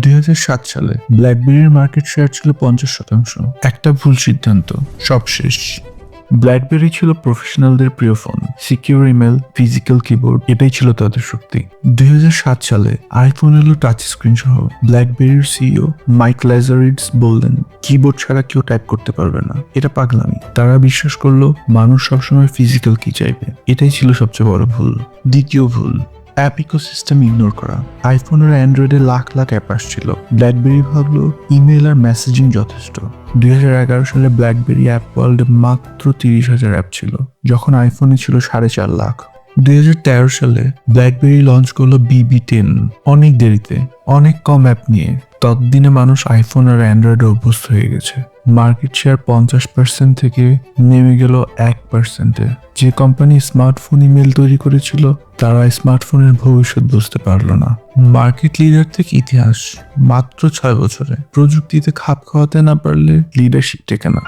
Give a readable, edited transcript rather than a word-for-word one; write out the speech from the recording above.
2007 সালে ব্ল্যাকবেরির market share ছিল 50%। একটা ভুল সিদ্ধান্ত, সব শেষ। ব্ল্যাকবেরি ছিল প্রফেশনালদের প্রিয় phone, secure email, physical keyboard, এটাই ছিল তাদের শক্তি। 2007 সালে আইফোন এলো টাচ স্ক্রিন সহ। ব্ল্যাকবেরির সিইও মাইক ল্যাজারিডস বললেন, কিবোর্ড ছাড়া কেউ টাইপ করতে পারবে না, এটা পাগলামি। তারা বিশ্বাস করলো মানুষ সবসময় ফিজিক্যাল কি চাইবে। এটাই ছিল সবচেয়ে বড় ভুল। দ্বিতীয় ভুল, অ্যাপ ইকোসিস্টেম ইগনোর করা। আইফোন আর অ্যান্ড্রয়েডে লাখ লাখ অ্যাপ আসছিল, ব্ল্যাকবেরি ভাবলো ইমেল আর মেসেজিং যথেষ্ট। 2011 সালে ব্ল্যাকবেরি অ্যাপ ওয়ার্ল্ডে মাত্র 30,000 অ্যাপ ছিল, যখন আইফোনে ছিল 4.5 লাখ। 2013 সালে ব্ল্যাকবেরি লঞ্চ করলো BB10, অনেক দেরিতে, অনেক কম অ্যাপ নিয়ে। ততদিনে মানুষ আইফোন আর অ্যান্ড্রয়েডে অভ্যস্ত হয়ে গেছে। মার্কেট শেয়ার 50% থেকে নেমে গেল 1%-এ। যে কোম্পানি স্মার্টফোন ইমেল তৈরি করেছিল তারা স্মার্টফোনের ভবিষ্যৎ বুঝতে পারলো না। মার্কেট লিডার থেকে ইতিহাস, মাত্র 6 বছরে। প্রযুক্তিতে খাপ খাওয়াতে না পারলে লিডারশিপ টেকে না।